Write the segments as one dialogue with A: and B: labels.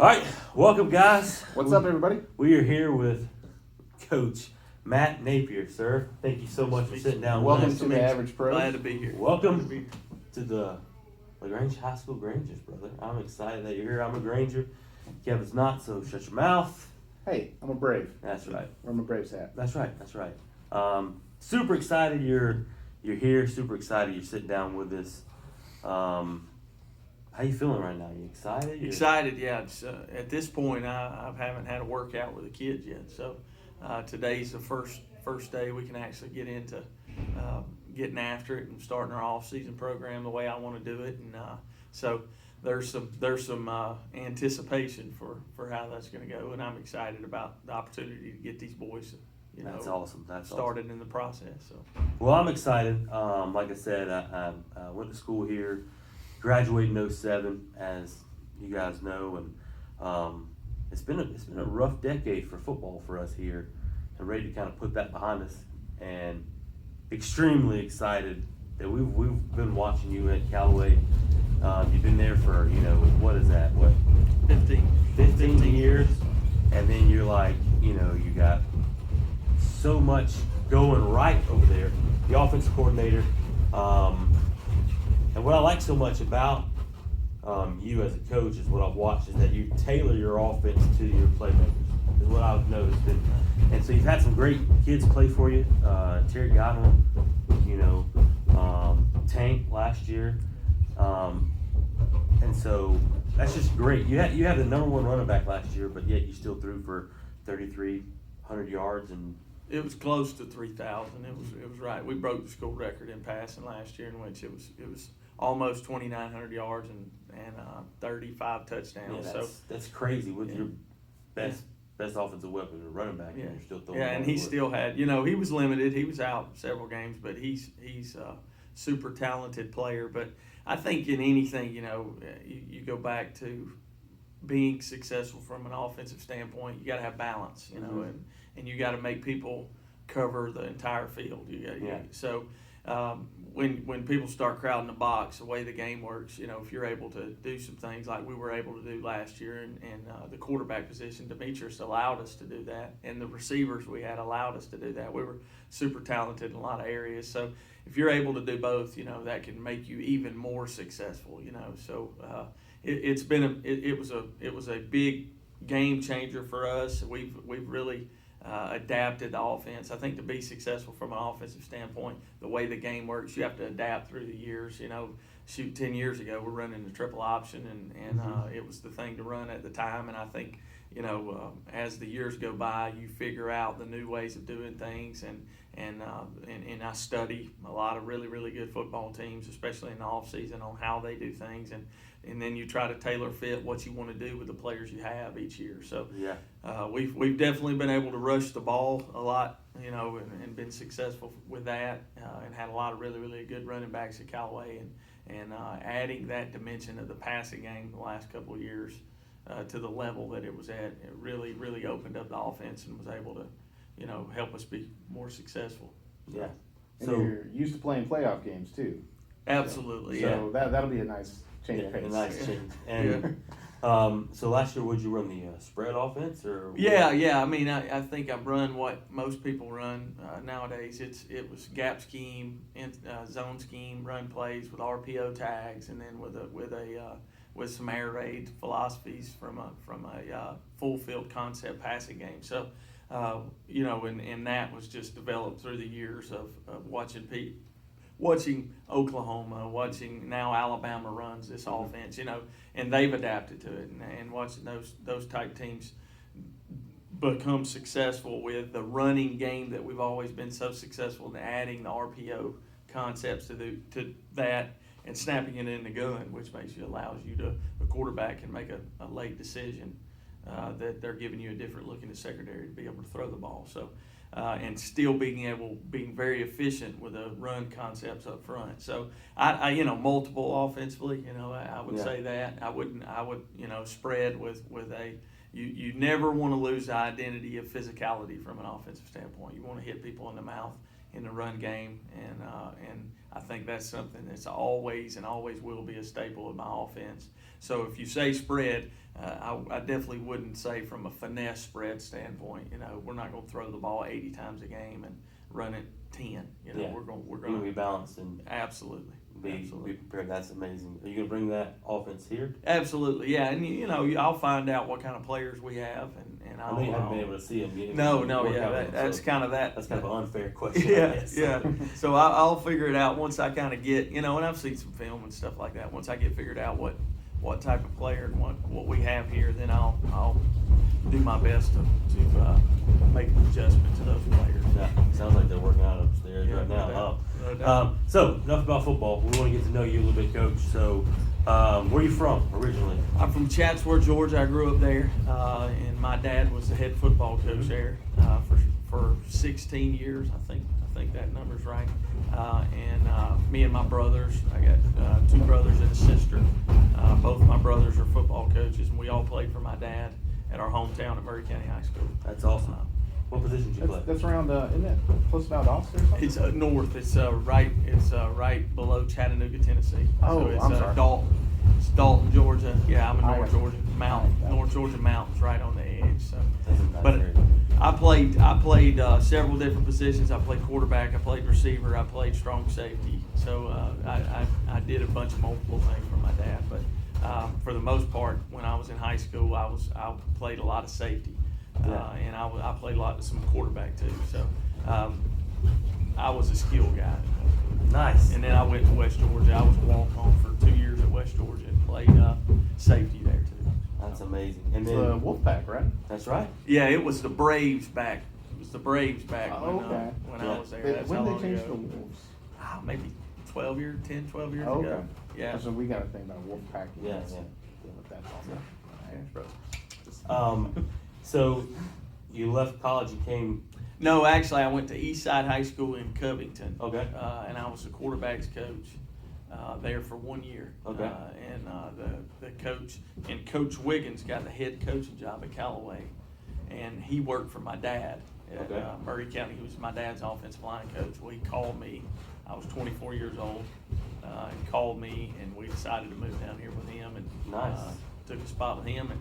A: All right, welcome guys.
B: What's up, everybody?
A: We are here with Coach Matt Napier, sir. Thank you so much for sitting down
B: Welcome
A: with us.
B: to the Average Pro.
C: Glad to be here.
A: Welcome to the LaGrange High School Grangers, brother. I'm excited that you're here. I'm a Granger. Kevin's not, so shut your mouth.
B: Hey, I'm a Brave.
A: That's right.
B: Wear my Braves hat.
A: That's right. That's right. Super excited you're here. Super excited you're sitting down with us. How you feeling right now? You excited?
C: Excited, yeah. It's, at this point, I haven't had a workout with the kids yet, so today's the first day we can actually get into getting after it and starting our off-season program the way I want to do it, and so there's some anticipation for how that's going to go, and I'm excited about the opportunity to get these boys,
A: That's awesome. That's
C: started
A: awesome.
C: in the process. So,
A: well, I'm excited. Like I said, I went to school here. Graduated in 07, as you guys know, and it's been a rough decade for football for us here, and ready to kind of put that behind us. And extremely excited that we've been watching you at Callaway. You've been there for what is that? What 15 years, and then you're like you got so much going right over there. The offensive coordinator. And what I like so much about you as a coach is what I've watched is that you tailor your offense to your playmakers. Is what I've noticed, and so you've had some great kids play for you. Terry Godwin, Tank last year, and so that's just great. You had the number one running back last year, but yet you still threw for 3,300 yards and.
C: it was close to 3,000. It was right. We broke the school record in passing last year, in which it was almost 2,900 yards and 35 touchdowns.
A: Yeah,
C: so
A: that's crazy with your best offensive weapon, a running back, and you're still throwing.
C: Yeah, and he still had. He was limited. He was out several games, but he's a super talented player. But I think in anything, you go back to being successful from an offensive standpoint, you got to have balance, and you got to make people cover the entire field. So when people start crowding the box, the way the game works, if you're able to do some things like we were able to do last year, and the quarterback position, Demetrius allowed us to do that, and the receivers we had allowed us to do that. We were super talented in a lot of areas. So if you're able to do both, that can make you even more successful. So it was a big game changer for us. We've really adapted the offense. I think to be successful from an offensive standpoint, the way the game works, you have to adapt through the years. 10 years ago, we're running the triple option, and it was the thing to run at the time. And I think, as the years go by, you figure out the new ways of doing things. And I study a lot of really, really good football teams, especially in the off season, on how they do things, and then you try to tailor fit what you want to do with the players you have each year. So we've definitely been able to rush the ball a lot, and been successful with that, and had a lot of really, really good running backs at Callaway, and adding that dimension of the passing game the last couple of years to the level that it was at, it really, really opened up the offense and was able to, help us be more successul.
A: Yeah.
B: And you're used to playing playoff games too.
C: Absolutely.
B: So that'll be a nice change of pace.
A: A nice change. And so last year, would you run the spread offense or?
C: Yeah. I mean, I think I've run what most people run nowadays. It was gap scheme, zone scheme, run plays with RPO tags, and then with some air raid philosophies from a full field concept passing game. So, and that was just developed through the years of watching Oklahoma, watching now Alabama runs this offense, and they've adapted to it, and watching those type teams become successful with the running game that we've always been so successful in, adding the RPO concepts to that and snapping it in the gun, which allows you to, the quarterback can make a late decision that they're giving you a different look in the secondary to be able to throw the ball. So. And still being very efficient with the run concepts up front. So I multiple offensively, I would say that I would spread with you never want to lose the identity of physicality from an offensive standpoint. You want to hit people in the mouth in the run game, and I think that's something that's always and always will be a staple of my offense. So if you say spread, I definitely wouldn't say from a finesse spread standpoint. We're not going to throw the ball 80 times a game and run it 10. We're going
A: to be balanced and
C: absolutely
A: be prepared. That's amazing. Are you going to bring that offense here?
C: Absolutely, yeah. And I'll find out what kind of players we have, and
A: I know you haven't been able to see them.
C: That's kind of that.
A: That's kind of an unfair question.
C: Yeah. So I'll figure it out once I kind of get, and I've seen some film and stuff like that. Once I get figured out what type of player and what we have here, then I'll do my best to make an adjustment to those players.
A: Yeah, sounds like they're working out upstairs right now.
C: No doubt.
A: So enough about football. We want to get to know you a little bit, Coach. So where are you from originally?
C: I'm from Chatsworth, Georgia. I grew up there, and my dad was the head football coach there for 16 years. I think that number's right. And me and my brothers, I got 2 brothers and a sister. Both my brothers are football coaches, and we all played for my dad at our hometown at Murray County High School.
A: That's awesome. What position did you play?
B: That's around, isn't that close to Valdosta or something?
C: It's north. It's right below Chattanooga, Tennessee.
B: Oh,
C: so it's,
B: I'm sorry.
C: Dalton. It's Dalton, Georgia. Yeah, I'm in North
B: Okay.
C: Georgia Mountain. North Georgia Mountains, right on the edge. So,
A: That's a nice
C: but
A: area.
C: I played several different positions. I played quarterback. I played receiver. I played strong safety. So I did a bunch of multiple things for my dad. But for the most part, when I was in high school, I played a lot of safety. And I played a lot of some quarterback too. So I was a skill guy.
A: Nice.
C: And then I went to West Georgia. I was a walk-on for 2 years at West Georgia and played safety there too.
A: That's amazing. And
B: It's
A: then
B: the Wolfpack, right?
A: that's right.
C: Yeah, it was the Braves back. It was the Braves back
B: Okay.
C: when
A: Yeah.
C: I was there. That's
B: When
C: how
B: did
C: long
B: they change
C: ago.
B: to Wolves?
C: Maybe 12 years
B: Oh,
C: ago.
B: okay.
C: Yeah.
B: So we got to think about Wolfpack.
A: Yeah.
B: That's awesome. Thanks, bro.
A: So you left college and came.
C: No, actually, I went to Eastside High School in Covington.
A: Okay.
C: And I was the quarterbacks coach there for 1 year.
A: Okay.
C: And the coach, and Coach Wiggins got the head coaching job at Callaway. And he worked for my dad at
A: Okay.
C: Murray County. He was my dad's offensive line coach. Well, he called me. I was 24 years old. He called me, and we decided to move down here with him. And
A: Nice.
C: took a spot with him and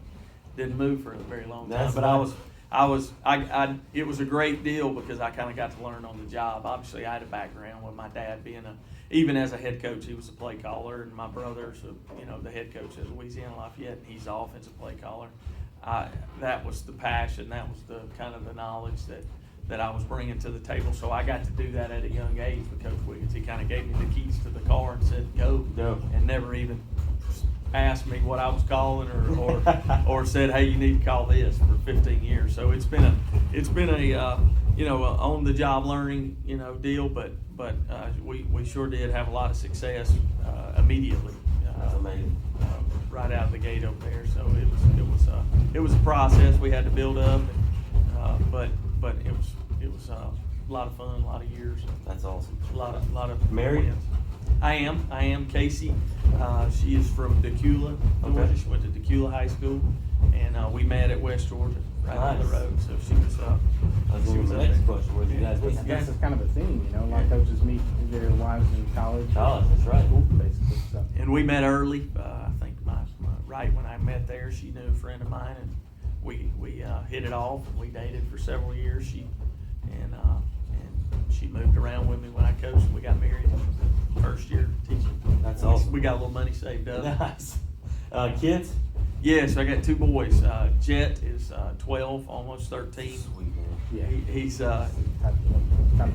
C: didn't move for a very long time.
A: That's
C: But
A: nice.
C: it was a great deal because I kind of got to learn on the job. Obviously, I had a background with my dad being even as a head coach, he was a play caller, and my brother's, the head coach at Louisiana Lafayette, and he's the offensive play caller. That was the passion, that was the kind of the knowledge that I was bringing to the table. So I got to do that at a young age with Coach Wiggins. He kind of gave me the keys to the car and said, go, and never even asked me what I was calling or said, hey, you need to call this for 15 years. So it's been a on the job learning deal, but we sure did have a lot of success immediately.
A: That's amazing.
C: Right out of the gate over there. So it was a process we had to build up, but it was a lot of fun, a lot of years.
A: That's awesome.
C: A lot of
A: Married?
C: wins. I am Casey. She is from Decula, Georgia.
A: Okay.
C: She went to Decula High School, and we met at West Georgia, right on the
A: Nice.
C: road. So she was.
A: That's
C: She was
A: the
C: up
A: next
C: there.
A: question. Where did you guys meet?
B: I guess it's kind of a theme, a lot of coaches meet their wives in college.
A: College, that's right.
B: School, basically. So.
C: And we met early. I think right when I met there, she knew a friend of mine, and we hit it off. And we dated for several years. She moved around with me when I coached. And we got married first year teaching.
A: That's awesome.
C: We got a little money saved up.
A: Nice. Kids?
C: Yes, I got 2 boys. Jet is 12, almost 13.
A: Sweet man.
B: Yeah.
C: He's
B: Type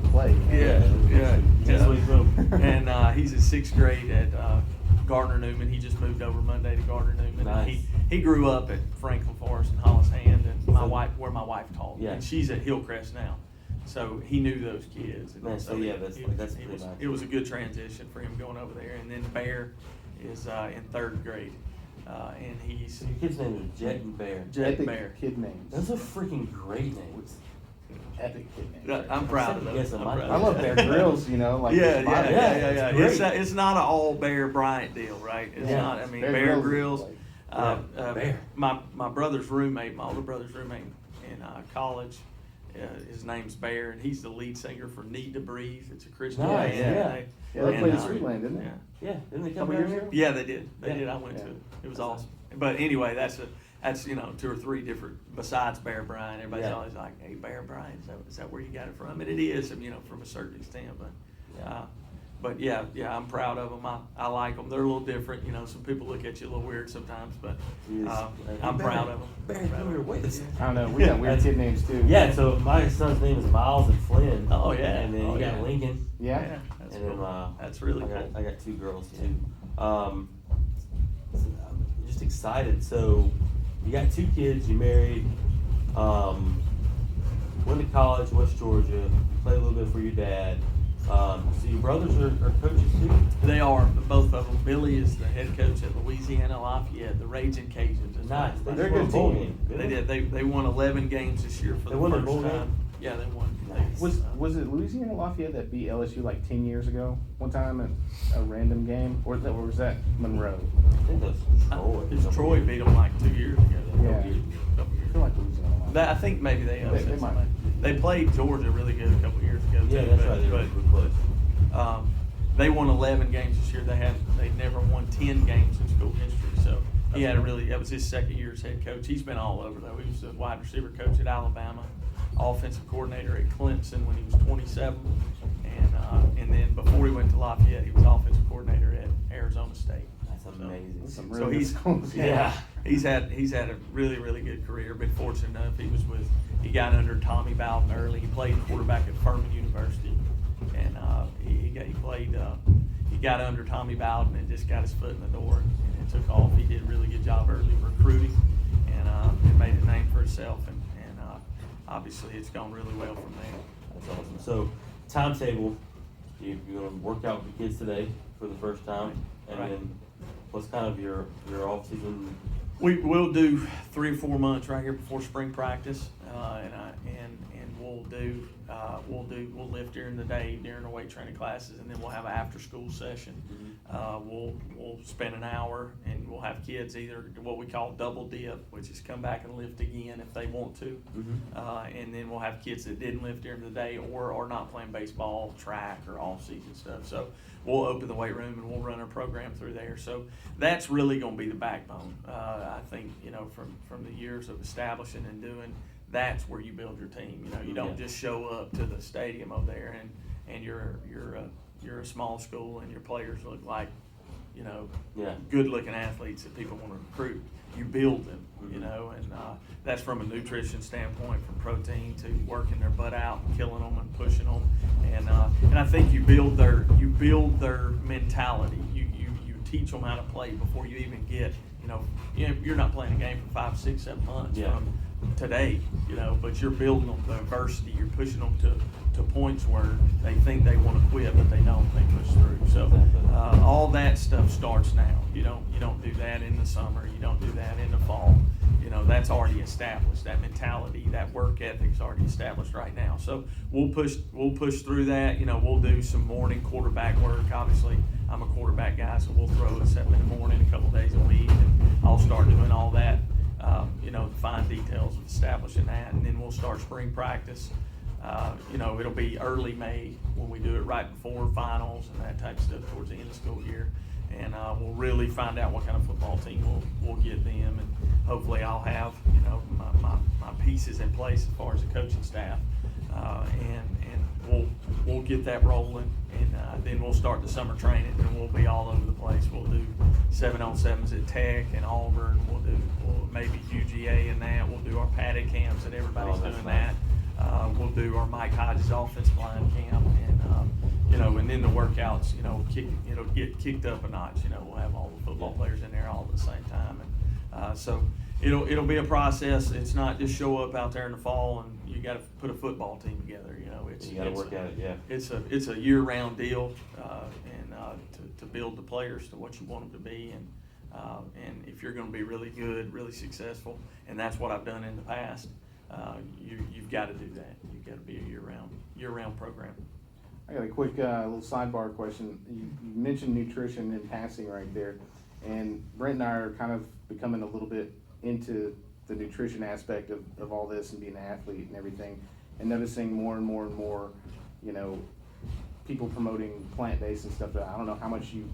B: to play.
C: yeah.
A: That's what he's from.
C: And he's in 6th grade at Gardner Newman. He just moved over Monday to Gardner Newman.
A: Nice.
C: And he grew up at Franklin Forest and Hollis Hand, and where my wife taught.
A: Yeah.
C: And she's at Hillcrest now. So he knew those kids. And
A: Man, so yeah, that's pretty nice.
C: It was a good transition for him going over there. And then Bear is in 3rd grade. And he's
A: So your kid's name is Jet and Bear.
C: Jet
B: Epic
C: Bear.
B: kid names.
A: Those are freaking great names.
B: Epic kid names.
C: I'm proud of
A: Yes,
C: those.
A: I
C: I'm proud
A: might-
B: I love Bear Grylls, like
C: Yeah.
B: the spot.
C: It's not an all Bear Bryant deal, right? It's
A: Yeah.
C: not. I mean,
B: Bear
C: Bear
B: Grylls
C: Grylls.
A: Bear.
C: My brother's roommate, my older brother's roommate in college, his name's Bear, and he's the lead singer for Need to Breathe. It's a Christian
A: Nice,
C: band.
A: yeah.
B: Yeah, they
C: And,
B: played at
C: uh,
B: Sweetland, didn't they?
C: Yeah.
A: Yeah, didn't they come
B: Couple
A: down
B: years
A: here?
B: ago?
C: Yeah, they did. They
A: Yeah.
C: did. I went to
B: Yeah.
C: it. It was awesome. But anyway, that's 2 or 3 different besides Bear Bryant. Everybody's
A: Yeah.
C: always like, "Hey, Bear Bryant, is that where you got it from?" And it is, from a certain extent. But yeah, I'm proud of them. I like them. They're a little different. Some people look at you a little weird sometimes, but I'm proud of them.
A: Barry, come here, wait a second.
B: I don't know. We got weird kid names too.
A: Yeah, so my son's name is Miles and Flynn.
C: Oh, yeah.
A: And then
C: Oh,
A: you got
C: yeah.
A: Lincoln.
B: Yeah.
C: That's
A: And then
C: cool. That's really
A: I got,
C: cool.
A: I got 2 girls too. So I'm just excited. So you got 2 kids. You married. Went to college, West Georgia. Played a little bit for your dad. So your brothers are coaches too.
C: They are, both of them. Billy is the head coach at Louisiana Lafayette, the Raging Cajuns. is
A: Nice.
C: what
B: They're a
A: won
B: good
A: a bowl
B: team.
A: game.
C: They did. They won 11 games this year for
A: They
C: the
A: won the
C: first
A: bowl
C: time.
A: game?
C: Yeah, they won.
A: Nice.
B: Was it Louisiana Lafayette that beat LSU like 10 years ago? One time at a random game, or was that Monroe?
A: I think that's Troy.
C: Because Troy beat them like 2 years ago.
B: Yeah.
C: Couple
B: I
C: years.
B: feel like Louisiana Lafayette.
C: I think maybe they upset
B: They might.
C: somebody. They played Georgia really good a couple years ago.
A: Yeah,
C: too,
A: that's
C: but-
A: right. They were
C: but-
A: close.
C: They won 11 games this year. They never won 10 games in school history. So that was his second year as head coach. He's been all over though. He was the wide receiver coach at Alabama, offensive coordinator at Clemson when he was 27, and then before he went to Lafayette, he was offensive coordinator at Arizona State.
A: That's amazing.
B: That's some
C: So
B: really
C: he's
B: good schools.
A: Yeah.
C: he's had a really, really good career. Been fortunate enough. He got under Tommy Bowden early. He played quarterback at Furman University, and he got under Tommy Bowden and just got his foot in the door, and it took off. He did a really good job early recruiting, and made a name for himself, and obviously it's gone really well from there.
A: That's awesome. So, timetable, you're going to work out with the kids today for the first time, and
C: Right.
A: then what's kind of your off season?
C: We will do 3 or 4 months right here before spring practice, and we'll lift during the day during the weight training classes, and then we'll have an after school session. We'll spend an hour, and we'll have kids either what we call double dip, which is come back and lift again if they want to, and then we'll have kids that didn't lift during the day or are not playing baseball, track, or off season stuff. So we'll open the weight room and we'll run our program through there. So that's really going to be the backbone. I think from the years of establishing and doing. That's where you build your team. You don't just show up to the stadium over there and you're a small school and your players look like good looking athletes that people want to recruit. You build them, and that's from a nutrition standpoint, from protein to working their butt out and killing them and pushing them, and I think you build their mentality. You teach them how to play before you even get. You're not playing a game for 5, 6, 7 months from today, but you're building them the adversity. You're pushing them to points where they think they want to quit, but they don't. They push through. So all that stuff starts now. You don't do that in the summer. You don't do that in the fall. That's already established. That mentality, that work ethic's already established right now. So we'll push through that. We'll do some morning quarterback work. Obviously, I'm a quarterback guy, so we'll throw at 7 in the morning a couple days a week, and I'll start doing all that. The fine details of establishing that, and then we'll start spring practice. It'll be early May when we do it, right before finals and that type of stuff towards the end of school year. And we'll really find out what kind of football team we'll get them, and hopefully I'll have my pieces in place as far as the coaching staff, and we'll get that rolling, and then we'll start the summer training, and we'll be all over the place. We'll do 7-on-7s at Tech and Auburn. We'll maybe UGA and that. We'll do our padded camps that everybody's doing that. We'll do our Mike Hodges offensive line camp, and then the workouts, get kicked up a notch. We'll have all the football players in there all at the same time, and so it'll be a process. It's not just show up out there in the fall and you got to put a football team together.
A: You got to work at it. Yeah.
C: It's a year-round deal, and to build the players to what you want them to be, and if you're going to be really good, really successful, and that's what I've done in the past. You've got to do that. You've got to be a year-round program.
B: I got a quick little sidebar question. You mentioned nutrition and passing right there, and Brent and I are kind of becoming a little bit into the nutrition aspect of all this and being an athlete and everything. and noticing more and more and more, people promoting plant-based and stuff. I don't know how much you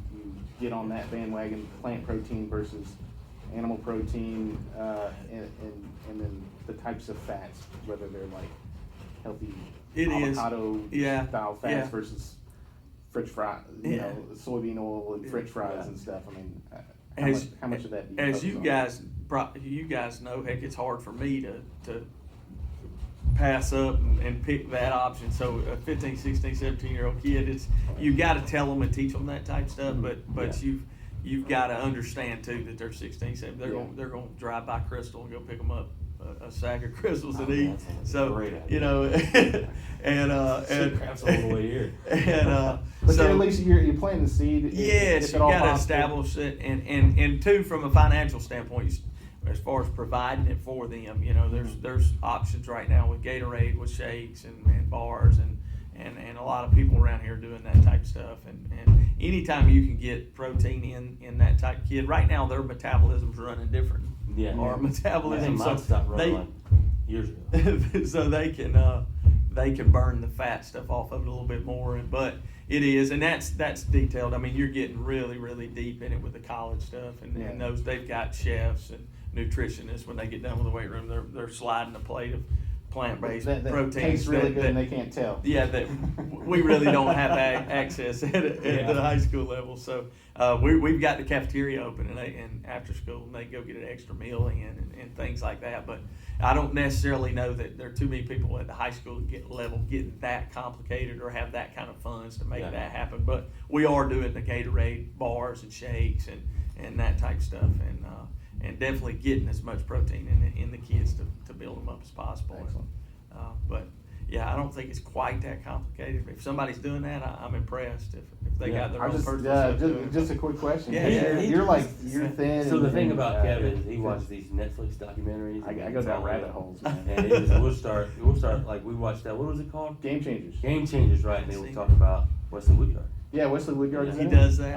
B: get on that bandwagon, plant protein versus animal protein, and then the types of fats, whether they're like healthy avocado style fats versus French fry, soybean oil and French fries and stuff. I mean, how much of that do you
C: as you guys know, heck, it's hard for me to pass up and pick that option. So a 15, 16, 17-year-old kid, you got to tell them and teach them that type of stuff, but you've got to understand too that they're 16, 17. They're going to drive by Crystal and go pick them up a sack of Crystals and eat. So and
A: crap's all the way here.
B: But so, at least you're planting the seed.
C: Yes, you got to establish it, and two, from a financial standpoint, as far as providing it for them, there's options right now with Gatorade, with shakes and bars, and a lot of people around here doing that type of stuff. And anytime you can get protein in that type of kid, right now their metabolism's running different.
A: Yeah.
C: Our metabolism,
A: mine stopped running like years ago.
C: So they can burn the fat stuff off of it a little bit more, but it is, and that's detailed. I mean, you're getting really, really deep in it with the college stuff, and those, they've got chefs and nutritionists. When they get done with the weight room, they're sliding a plate of plant-based proteins.
B: Tastes really good, and they can't tell.
C: Yeah, that we really don't have access at the high school level. So we've got the cafeteria open, and after school, and they go get an extra meal in and things like that. But I don't necessarily know that there are too many people at the high school level getting that complicated or have that kind of funds to make that happen. But we are doing the Gatorade bars and shakes and that type of stuff, and definitely getting as much protein in the kids to build them up as possible.
B: Excellent.
C: But yeah, I don't think it's quite that complicated. If somebody's doing that, I'm impressed. If they got their own person.
B: Just a quick question.
C: Yeah,
B: you're thin.
A: So the thing about Kevin is he watches these Netflix documentaries.
B: I go down rabbit holes, man.
A: And we'll start like we watched that. What was it called?
B: Game Changers.
A: Game Changers, right? And they will talk about Wesley Woodyard.
B: Yeah, Wesley Woodyard.
C: He does that.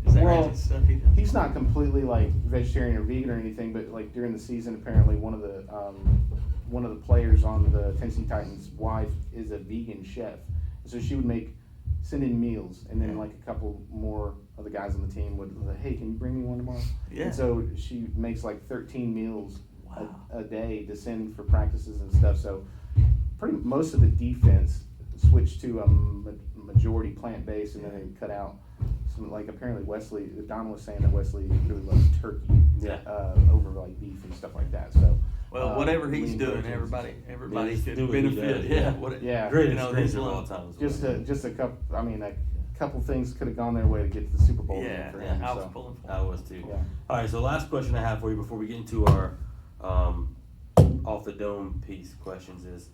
C: Is that
B: well,
C: right? Stuff he does?
B: He's not completely like vegetarian or vegan or anything, but like during the season, apparently one of the players on the Tennessee Titans' wife is a vegan chef, so she would send in meals, and then like a couple more of the guys on the team would like, hey, can you bring me one tomorrow?
C: Yeah.
B: And so she makes like 13 meals a day to send for practices and stuff. So most of the defense switched to a majority plant-based, and then they cut out some, like apparently Don was saying that Wesley really loves turkey over like beef and stuff like that. So
C: well, whatever he's doing, everybody could benefit.
A: Greatest of all time.
B: Just a couple. I mean, a couple things could have gone their way to get to the Super Bowl. For him,
C: I was pulling for him.
A: I was too.
B: Yeah.
A: All right, so last question I have for you before we get into our off the dome piece questions is,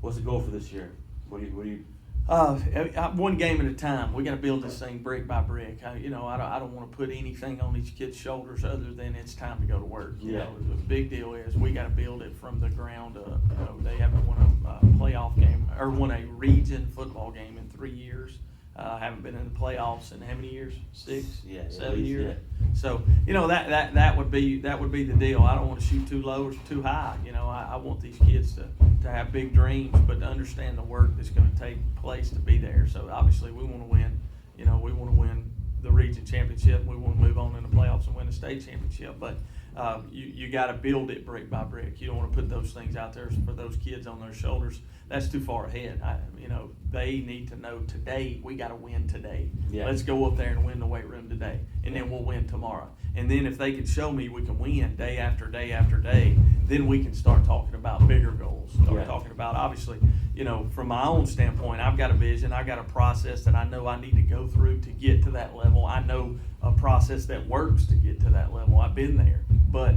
A: what's the goal for this year? What do you?
C: One game at a time. We got to build this thing brick by brick. I don't want to put anything on these kids' shoulders other than it's time to go to work. You know, the big deal is we got to build it from the ground up. They haven't won a playoff game or won a region football game in 3 years. Haven't been in the playoffs in how many years? 6, 7 years.
A: Yeah.
C: So that would be the deal. I don't want to shoot too low or too high. I want these kids to have big dreams, but to understand the work that's going to take place to be there. So obviously we want to win. We want to win the region championship. We want to move on in the playoffs and win the state championship. But you got to build it brick by brick. You don't want to put those things out there for those kids on their shoulders. That's too far ahead. They need to know today we got to win today. Yeah. Let's go up there and win the weight room today, and then we'll win tomorrow. And then if they can show me we can win day after day after day, then we can start talking about bigger goals. Start talking about, obviously, from my own standpoint, I've got a vision. I've got a process that I know I need to go through to get to that level. I know a process that works to get to that level. I've been there. But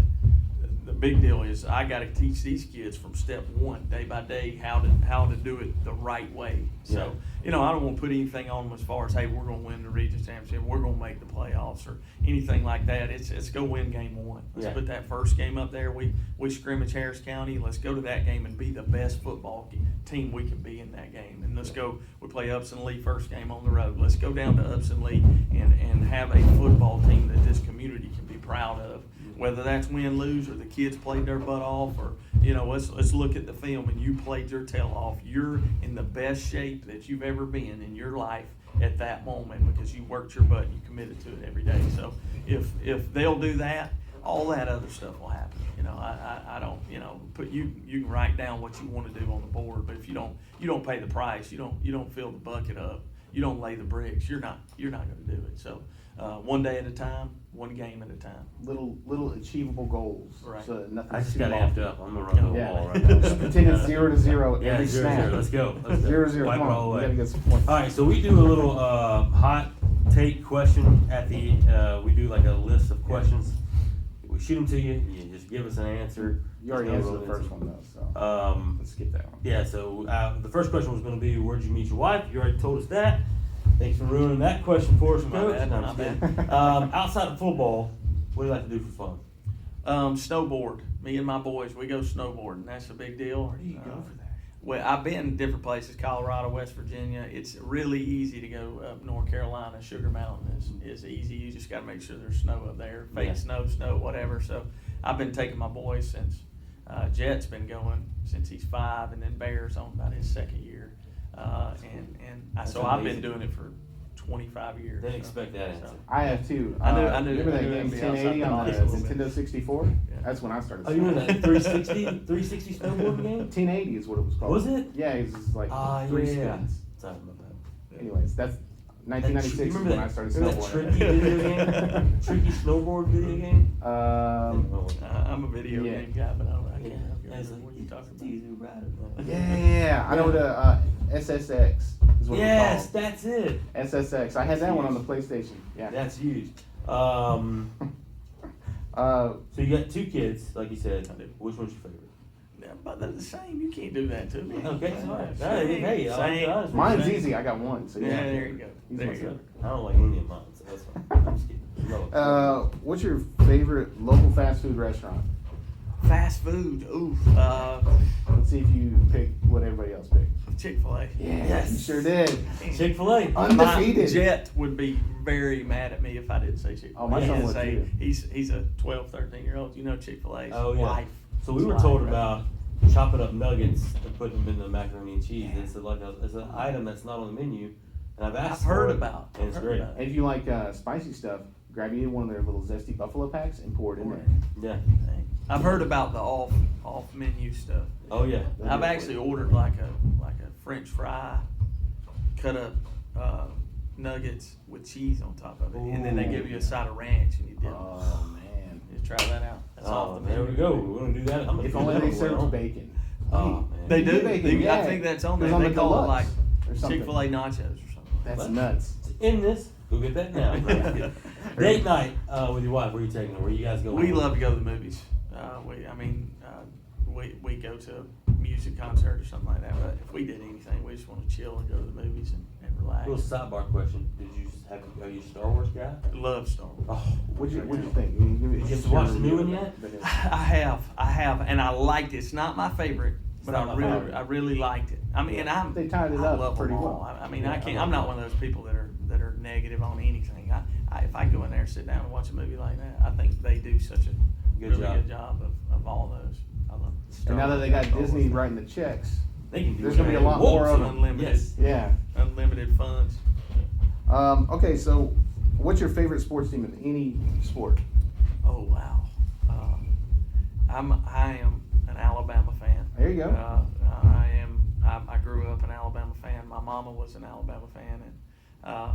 C: the big deal is I got to teach these kids from step one, day by day, how to do it the right way. So, I don't want to put anything on them as far as, hey, we're going to win the region championship, we're going to make the playoffs or anything like that. It's go win game one. Let's put that first game up there. We scrimmage Harris County. Let's go to that game and be the best football team we can be in that game. And let's go. We play Upson Lee first game on the road. Let's go down to Upson Lee and have a football team that this community can be proud of. whether that's win, lose, or the kids played their butt off, or let's look at the film and you played your tail off. You're in the best shape that you've ever been in your life at that moment because you worked your butt and you committed to it every day. So if they'll do that, all that other stuff will happen. I don't put you can write down what you want to do on the board, but if you don't pay the price, you don't fill the bucket up, you don't lay the bricks, you're not going to do it. So one day at a time, one game at a time.
B: Little achievable goals.
C: Right.
B: So nothing.
A: I just
B: too
A: got
B: long.
A: amped up. I'm gonna run the
B: Yeah.
A: wall right now.
B: Just pretend it's 0-0
A: Yeah,
B: every
A: 0-0.
B: snap.
A: Let's go. Let's go.
B: 0-0.
A: Wipe
B: Come
A: it all
B: on. We
A: away.
B: gotta get some points.
A: All right, so we do a little hot take question at the. We do like a list of questions. We shoot them to you. You just give us an answer.
B: You already
A: There's no
B: answered the
A: real
B: first
A: answer.
B: one though, so let's skip that one.
A: Yeah. So the first question was going to be, where'd you meet your wife? You already told us that. Thanks for ruining that question for us,
C: My
A: Coach.
C: bad,
A: No, I'm
C: my
A: just
C: bad.
A: kidding. Outside of football, what do you like to do for fun?
C: Snowboard. Me and my boys, we go snowboarding. That's a big deal.
B: Where do you go for that?
C: Well, I've been different places, Colorado, West Virginia. It's really easy to go up North Carolina. Sugar Mountain is easy. You just got to make sure there's snow up there. Fake
A: Yeah.
C: snow, whatever. So I've been taking my boys since Jet's been going since he's 5, and then Bear's on about his 2nd year.
A: That's
C: So I've
A: amazing.
C: been doing it for 25 years.
A: Didn't expect that answer.
B: I have too.
C: I knew
B: Remember that
C: it'd
B: game
C: be
B: 1080
C: outside
B: on
C: the
B: the
C: box a little bit.
B: Nintendo 64?
C: Yeah.
B: That's when I started.
A: Oh, you know
B: snowboarding.
A: that 360 snowboarding game?
B: 1080 is what it was called.
A: Was it?
B: Yeah, it was just like
A: Ah,
B: 3
A: yeah.
B: spins.
A: Sorry about that.
B: Anyways, that's 1996 is
A: Remember
B: when
A: that,
B: I started
A: remember that
B: snowboarding.
A: tricky video game? Tricky snowboard video game?
C: I'm a video
B: Yeah.
C: game guy, but I
A: Yeah.
C: can't remember what you're talking about.
A: Easy rider.
B: Yeah, I know the SSX is what
A: Yes,
B: it
A: that's it.
B: was called. SSX. I had that one on the PlayStation. Yeah.
A: That's huge.
B: Uh,
A: So you got 2 kids, like you said.
C: I do.
A: Which one's your favorite?
C: Yeah, but they're the same. You can't do that to me.
A: Okay, sorry.
C: Same,
A: Hey, I like
C: same.
A: the honesty.
B: mine's
A: Same.
B: easy. I got one. So
C: Yeah,
B: yeah.
C: there you go.
B: He's
C: There
B: my
C: you go.
B: son.
A: I don't like any of mine, so that's fine. I'm just kidding. No.
B: What's your favorite local fast food restaurant?
C: Fast food. Ooh,
B: Let's see if you pick what everybody else picked.
C: Chick-fil-A.
B: Yes, you sure did.
A: Chick-fil-A.
B: Undefeated.
C: My Jet would be very mad at me if I didn't say Chick-fil-A.
B: Oh, my son would too.
C: He's a 12, 13-year-old. You know Chick-fil-A's
A: Oh, yeah.
C: life.
A: So we were
C: Life,
A: told
C: right?
A: about chopping up nuggets and putting them in the macaroni and cheese.
C: Yeah.
A: It's an item that's not on the menu, and I've asked
C: I've heard
A: for it,
C: about.
A: and it's
C: I've heard
A: great.
C: about
B: And if you like spicy stuff, grab you one of their little zesty buffalo packs and pour it in there.
A: Yeah.
C: I've heard about the off menu stuff.
A: Oh yeah.
C: I've actually ordered like a French fry, cut up nuggets with cheese on top of it, and then they give you a side of ranch and you dip.
B: Oh man!
C: You try that out. That's off
A: Oh,
C: the
A: there
C: menu.
A: we go. We're gonna do that. I'm gonna
B: If
A: do
B: only
A: that
B: they
A: one
B: served
A: well.
B: bacon.
A: Oh man.
C: They do.
B: bacon,
C: I
B: yeah.
C: think that's on
B: It was
C: there.
B: on
C: They
B: the
C: call it like
B: deluxe or something.
C: Chick-fil-A nachos or something.
B: That's
A: What?
B: nuts.
A: In this, go get that now. No, I'm kidding. Date night with your wife. Where are you taking her? Where you guys going?
C: We love to go to the movies. We go to a music concert or something like that. But if we did anything, we just want to chill and go to the movies and relax.
A: Little sidebar question. Are you a Star Wars guy?
C: Love Star Wars.
A: Oh,
B: What'd you think? Did
A: you watch the new one yet?
C: I have, and I liked it. It's not my favorite, but
A: not my favorite.
C: I really liked it. I mean, and
B: They tied it
C: I
B: up
C: love
B: pretty
C: them all.
B: well.
C: I mean,
B: Yeah,
C: I
B: I
C: can't.
B: love
C: I'm not
B: them.
C: one of those people that are negative on anything. If I go in there and sit down and watch a movie like that, I think they do such a
A: Good
C: really
A: job.
C: good job of all those. I love Star
B: And now that
C: Wars.
B: they got
C: Star Wars.
B: Disney writing the checks,
A: they can do
B: There's gonna be a lot
A: whatever.
B: more of
A: Whoa,
B: them.
C: Unlimited.
A: Yes.
B: yeah.
C: Unlimited funds.
B: Okay, so what's your favorite sports team in any sport?
C: Oh wow. I am an Alabama fan.
B: There you go.
C: I grew up an Alabama fan. My mama was an Alabama fan, and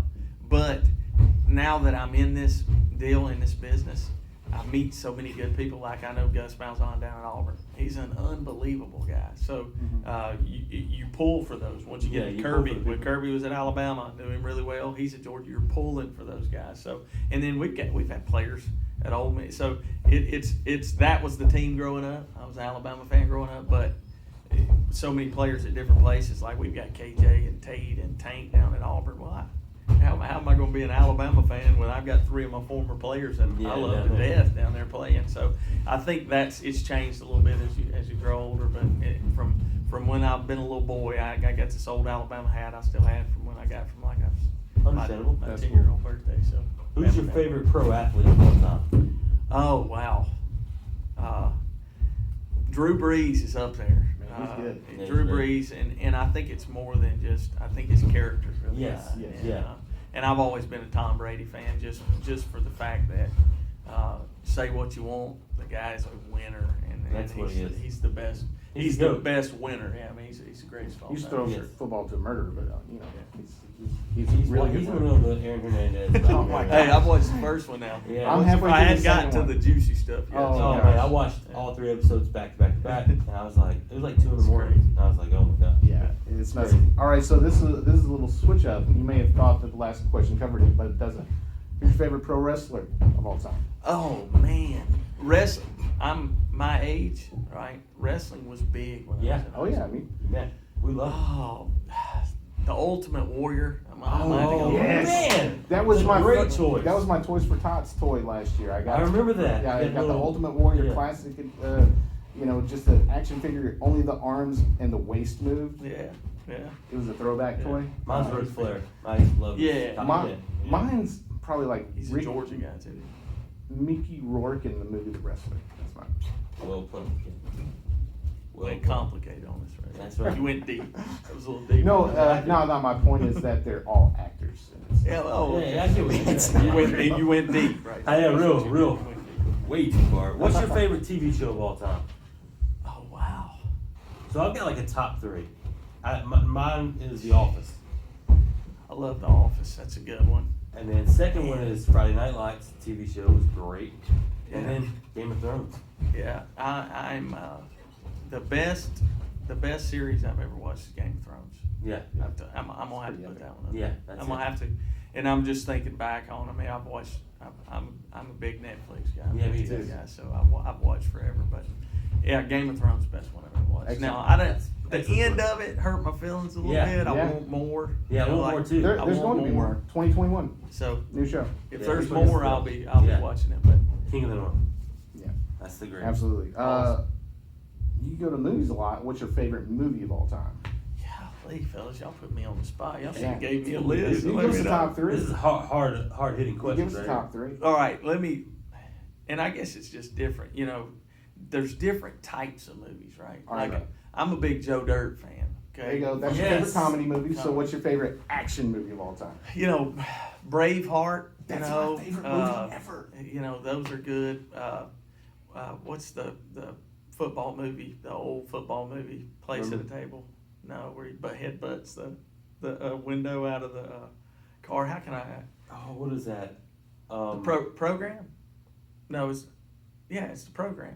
C: but now that I'm in this deal, in this business, I meet so many good people. Like I know Gus Malzahn down at Auburn. He's an unbelievable guy. So you pull for those. Once you
A: Yeah,
C: get
A: you
C: Kirby,
A: pull for the
C: when
A: people.
C: Kirby was at Alabama, I knew him really well. He's at Georgia. You're pulling for those guys. So and then we've had players at Ole Miss. So it's that was the team growing up. I was an Alabama fan growing up, but so many players at different places. Like we've got KJ and Tate and Tank down at Auburn. Well, how am I going to be an Alabama fan when I've got 3 of my former players that I love to death down there playing? So I think it's changed a little bit as you grow older. But from when I've been a little boy, I got this old Alabama hat I still had from when I got from like my
A: Understandable.
C: my
B: That's
C: 10-year-old birthday. So
A: Who's your favorite pro athlete of all time?
C: Oh wow. Drew Brees is up there.
B: Man, he's good.
A: Yeah,
C: Drew
A: he's
C: Brees, and I think it's more than just. I think his character's really
A: Yes,
C: high.
B: yes,
C: And,
A: yeah.
C: And I've always been a Tom Brady fan, just for the fact that say what you want, the guy's a winner, and
A: That's what he is.
C: He's the best.
A: He's
C: He's
A: the
C: the
A: GOAT.
C: best winner. Yeah, I mean he's the greatest of all
B: He used to
C: time.
B: throw
A: Yes.
B: football to a murderer, but you know, he's
A: He's
B: really
A: he's
B: good.
A: in the middle of the Aaron Hernandez.
B: Oh, my
C: Hey,
B: God.
C: I've watched the first one now.
A: Yeah.
B: I'm halfway
C: I
B: through
C: hadn't
B: the
C: gotten
B: second
C: to
B: one.
C: the juicy stuff yet.
B: Oh,
A: Oh
B: gosh.
A: man, I watched
C: Yeah.
A: all 3 episodes back to back to back, and I was like, it was like 2 in the morning. And I was like, oh my god.
B: Yeah, it's messy. All right, so this is a little switch up. You may have thought that the last question covered it, but it doesn't. Who's your favorite pro wrestler of all time?
C: Oh man, wrestling. I'm my age, right? Wrestling was big when
A: Yeah.
C: I was in
B: Oh yeah, I mean,
A: Yeah, we love.
C: Oh, the Ultimate Warrior.
A: Oh,
B: yes.
A: man,
B: that was
A: That's a
B: my
A: great choice.
B: That was my Toys for Tots toy last year.
A: I remember that.
B: Yeah, I
A: That
B: got the
A: little-
B: Ultimate Warrior
A: yeah.
B: Classic. You know, just an action figure. Only the arms and the waist moved.
C: Yeah, yeah.
B: It was a throwback
C: Yeah.
B: toy.
A: Mine's Ric Flair. I used to love
C: Yeah.
A: this.
B: Mine's probably like
C: He's a Georgia guy too.
B: Mickey Rourke in the movie The Wrestler. That's mine.
A: Well put. Well
C: Went
A: put.
C: complicated on this, right?
A: That's right.
C: You went deep. That was a little deep.
B: No, no. My point is that they're all actors.
C: Yeah. Oh.
A: Yeah, I get what you're saying.
C: You went deep, right?
A: I am real.
C: You went deep.
A: Way too far. What's your favorite TV show of all time?
C: Oh wow.
A: So I've got like a top 3. Mine is The Office,
C: I love The Office. That's a good one.
A: and then second one is Friday Night Lights. The TV show was great, and
C: Yeah.
A: then Game of Thrones.
C: Yeah, I'm the best series I've ever watched is Game of Thrones.
A: Yeah,
C: I'm gonna have to put that one up.
A: Yeah, that's
C: I'm gonna
A: it.
C: have to, and I'm just thinking back on. I mean, I've watched. I'm a big Netflix guy. I'm
A: Yeah,
C: a
A: me
C: TV
A: too.
C: Guy, so I've watched forever. But yeah, Game of Thrones is the best one I've ever watched.
B: Excellent.
C: Now I don't.
A: That's
C: The
A: excellent
C: end
A: choice.
C: of it hurt my feelings a little
A: Yeah.
C: bit. I
B: Yeah.
C: want more.
A: Yeah, I
C: You know,
A: want more too.
B: There's
C: I
B: going
C: want
B: to be
C: more.
B: more. 2021,
C: So
B: new show.
C: if
A: Yeah,
C: there's
A: which one is
C: more,
A: the-
C: I'll be
A: Yeah.
C: watching it. But
A: King of the North.
B: Yeah,
A: That's the great.
B: absolutely.
A: Awesome.
B: You go to movies a lot. What's your favorite movie of all time?
C: golly, fellas, y'all put me on the spot. Y'all should
B: Yeah.
C: have gave me a
A: You
C: list.
B: You
C: Let
B: give us
C: me
B: the
C: know.
B: top 3.
A: This is hard hitting
B: Give
A: questions
B: us the
A: right
B: top
A: here.
B: 3.
C: All right, let me, and I guess it's just different. You know, there's different types of movies, right?
B: All right.
C: Like, I'm a big Joe Dirt fan. Okay,
B: There you go. That's your
A: Yes.
B: favorite comedy movie. So
C: Comedy.
B: what's your favorite action movie of all time?
C: You know, Braveheart.
B: That's
C: you know,
B: my favorite movie ever.
C: You know, those are good. What's the football movie? The old football movie, Place at a Table. No, where he headbutts the window out of the car. How can I?
A: Oh, what is that?
C: Program? No, it's the program.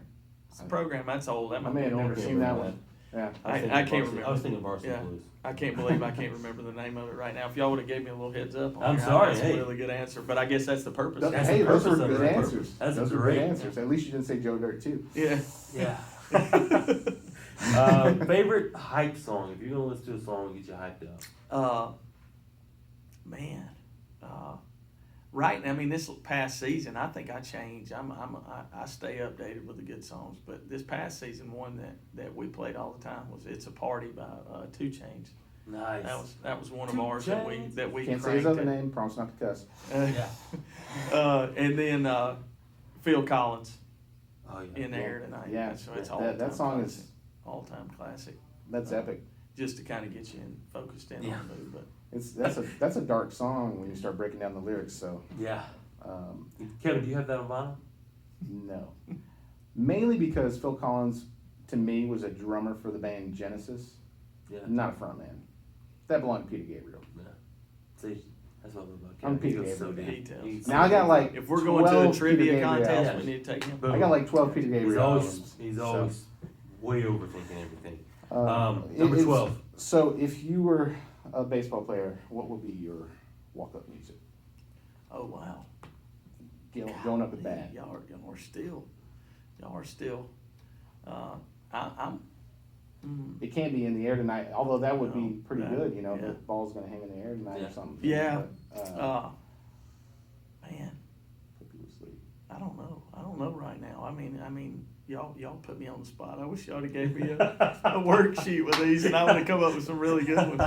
C: It's the program. That's old. That
B: I
C: might
B: may
C: be
B: have never
C: never
B: seen that one. Yeah.
C: I can't remember.
A: I was thinking Varsity
C: Yeah.
A: Blues.
C: I can't believe I can't remember the name of it right now. If y'all would have gave me a little heads up, on
A: I'm
C: here,
A: sorry,
C: That's
A: hey.
C: a really good answer. But I guess that's the purpose.
B: Th-
A: That's
B: hey,
A: the
B: those are
A: purpose of
B: good
A: it.
B: answers.
A: That's
B: those are
A: great.
B: good answers. At least you didn't say Joe Dirt too.
C: Yeah.
A: Yeah. Favorite hype song? If you're gonna listen to a song, get you hyped up.
C: Man, right. I mean, this past season, I think I changed. I stay updated with the good songs, but this past season, one that we played all the time was "It's a Party" by 2 Chainz.
A: Nice.
C: That was one of
A: 2
C: ours
A: Chainz.
C: that we
B: Can't say his
C: cranked
B: other
C: it.
B: name. Promise not to cuss.
A: Yeah.
C: And then Phil Collins
A: Oh yeah.
C: in there tonight.
B: Yeah,
C: So it's
B: that song is
C: all-time classic.
B: that's epic.
C: Just to kind of get you focused in
A: Yeah.
C: on the mood, but
B: That's a dark song when you start breaking down the lyrics. So
A: Yeah.
B: um,
A: Kevin, do you have that on vinyl?
B: no, mainly because Phil Collins to me was a drummer for the band Genesis,
A: Yeah.
B: not a frontman. That belonged to Peter Gabriel.
A: Yeah. See, that's what I love about
B: I'm
A: Kevin. He
B: Peter
A: goes so
B: Gabriel.
A: deep.
C: Details.
A: He's
B: Now I got like
C: if we're going to
B: 12
C: a trivia
B: Peter Gabriel
C: contest,
B: albums.
C: we need to take him.
A: Boom.
B: I got like 12 Peter Gabriel albums.
A: He's
B: So,
A: always way overthinking everything.
B: it-
A: Number
B: it's-
A: 12.
B: So if you were a baseball player, what would be your walk-up music?
C: Oh wow.
B: Going up at bat.
C: Y'all are still. I'm.
B: It can't be in the air tonight, although that would be
C: No,
B: pretty
C: yeah,
B: good, you know,
C: yeah.
B: the ball's gonna hang in the air tonight
A: Yeah.
B: or something.
C: Yeah.
B: But,
C: Man,
B: put people to sleep.
C: I don't know right now. I mean, y'all put me on the spot. I wish y'all would have gave me a worksheet with these, and I would have come up with some really good ones.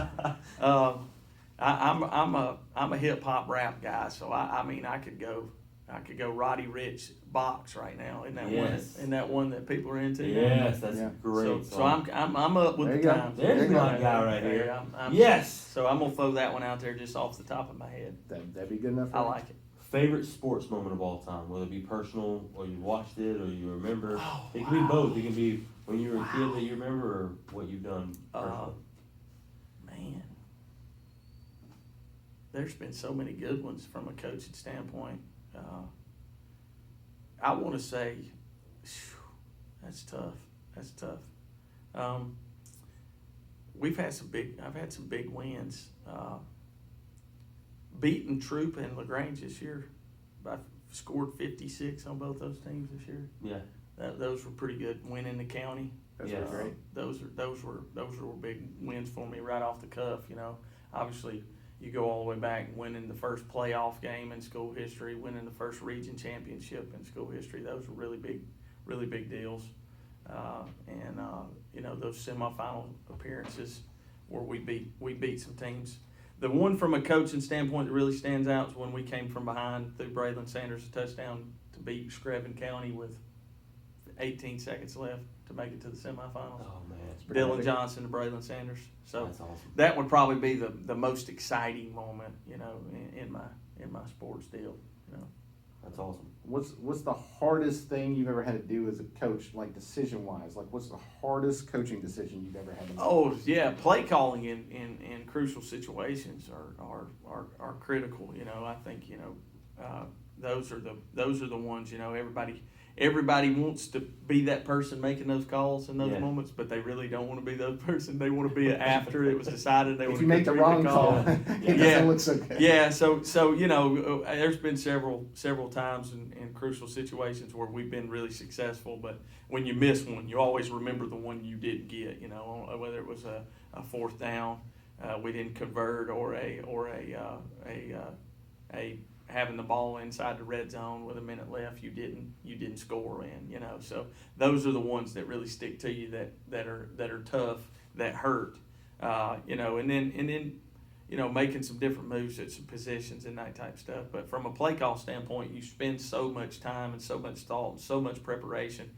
C: I'm a hip hop rap guy, so I mean I could go I could go Roddy Rich box right now in that
A: Yes.
C: one. In that one that people are into.
A: Yes, that's
B: Yeah.
A: great.
C: So I'm up with
B: There
C: the
B: you go.
C: times.
A: There's
B: my
A: guy right
C: There,
A: here.
C: I'm-
A: Yes.
C: So I'm gonna throw that one out there just off the top of my head.
B: That'd be good enough for
C: I
B: me.
C: like it.
A: Favorite sports moment of all time, whether it be personal or you watched it or you remember.
C: Oh,
A: It can be
C: wow.
A: both. It can be when you were a kid that you remember or what you've done personally.
C: Man, there's been so many good ones from a coaching standpoint. I want to say, phew, that's tough. That's tough. I've had some big wins. Beating Troop and LaGrange this year. I scored 56 on both those teams this year.
A: Yeah.
C: Those were pretty good. Winning the county.
B: That's
A: Yes.
B: great.
C: Those were big wins for me right off the cuff. You know, obviously you go all the way back, winning the first playoff game in school history, winning the first region championship in school history. Those were really big deals. You know, those semifinal appearances where we beat some teams. The one from a coaching standpoint that really stands out is when we came from behind through Braylon Sanders' touchdown to beat Screven County with 18 seconds left to make it to the semifinals.
A: Oh man, it's
C: Dylan Johnson to Braylon Sanders. So
A: that's awesome.
C: that would probably be the most exciting moment, you know, in my sports deal. You know,
A: That's awesome.
B: What's the hardest thing you've ever had to do as a coach, like decision wise? Like, what's the hardest coaching decision you've ever had to make?
C: oh yeah, play calling in crucial situations are critical. You know, I think those are the ones. You know, everybody wants to be that person making those calls in those
A: Yeah.
C: moments, but they really don't want to be that person. They want to be it after it was decided. They
B: If
C: want
B: you
C: to
B: make the wrong call,
A: Yeah.
B: it
C: Yeah.
B: doesn't look so good.
C: Yeah, so you know, there's been several times in crucial situations where we've been really successful, but when you miss one, you always remember the one you didn't get. You know, whether it was a fourth down, we didn't convert, or a having the ball inside the red zone with a minute left, you didn't score in. You know, so those are the ones that really stick to you that are tough, that hurt. You know, and then. You know, making some different moves at some positions and that type of stuff. But from a play call standpoint, you spend so much time and so much thought and so much preparation.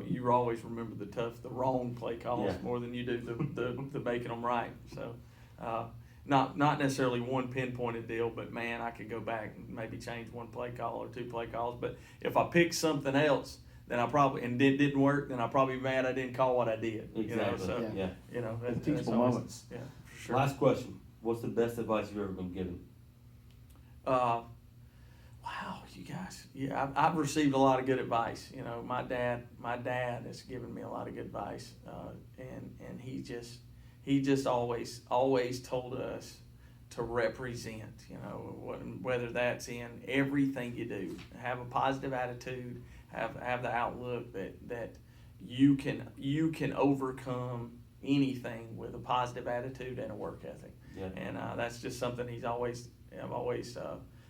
C: You always remember the wrong play calls
A: Yeah.
C: more than you do the making them right. So, not necessarily one pinpointed deal, but man, I could go back and maybe change one play call or two play calls. But if I pick something else, then I probably and it didn't work, then I'll probably be mad I didn't call what I did.
A: Exactly.
C: You know, so
A: Yeah.
C: you know that's
B: Teachable
C: always-
B: moments.
C: Yeah, for sure.
A: Last question. What's the best advice you've ever been given?
C: Wow, you guys. Yeah, I've received a lot of good advice. You know, my dad has given me a lot of good advice, and he just always told us to represent. You know, whether that's in everything you do, have a positive attitude, have the outlook that you can overcome anything with a positive attitude and a work ethic.
A: Yeah.
C: And that's just something I've always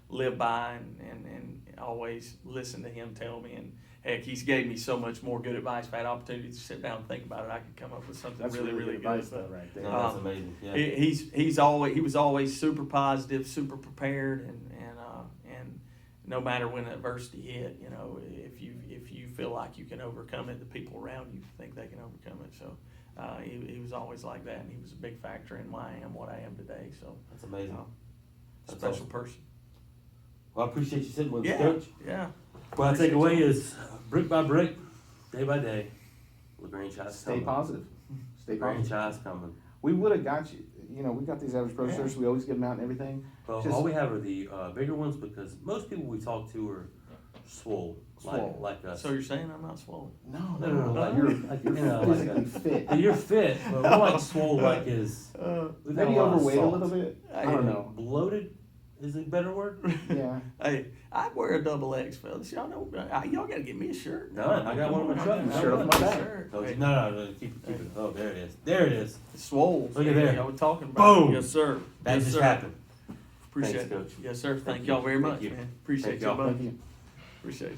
C: lived by and always listened to him tell me. And heck, he's gave me so much more good advice. If I had opportunity to sit down and think about it, I could come up with something
B: That's
C: really
B: good
C: good.
B: advice, though, right there.
A: No, that's amazing. Yeah.
C: He was always super positive, super prepared, and no matter when adversity hit, you know, if you feel like you can overcome it, the people around you think they can overcome it. So. He was always like that, and he was a big factor in why I am what I am today. So
A: That's amazing. That's
C: special
A: awesome.
C: person.
A: Well, I appreciate you sitting with us,
C: Yeah,
A: Coach.
C: yeah.
A: What I take away is brick by brick, day by day, LaGrange High's
B: Stay
A: coming.
B: positive. Stay
A: LaGrange
B: positive.
A: High's coming.
B: We would have got you. You know, we got these average pro
C: Yeah.
B: shirts. We always get them out and everything.
A: Well,
B: Just-
A: all we have are the bigger ones because most people we talk to are swole.
B: Swole.
A: Like us.
C: So you're saying I'm not swollen?
B: No,
A: No, like
B: You're,
A: like,
B: you're
A: you know, like
B: physically fit.
A: Yeah, you're fit, but we're like swole like is. We've got
B: Maybe
A: a lot of
B: overweight a
A: salt.
B: little bit. I
C: Hey,
B: don't know.
A: Bloated is a better word?
B: Yeah.
C: Hey, I'd wear a double X, fellas. Y'all know, y'all got to get me a shirt.
A: Done. I got one in my truck.
B: Shirt off my back.
A: No,
C: Hey,
A: no, keep it. Oh, there it is. There it is.
C: it's swole.
A: Look at there.
C: Y'all were talking about.
A: Boom.
C: Yes, sir.
A: That
C: yes,
A: just
C: sir.
A: happened.
C: Appreciate
A: Thanks,
C: it.
A: Coach.
C: Yes, sir. Thank
A: Thank
C: y'all
A: you.
C: very
A: Thank
C: much,
A: you.
C: man. Appreciate
A: Thank
C: y'all
A: y'all.
C: both.
B: Thank you.
C: Appreciate you.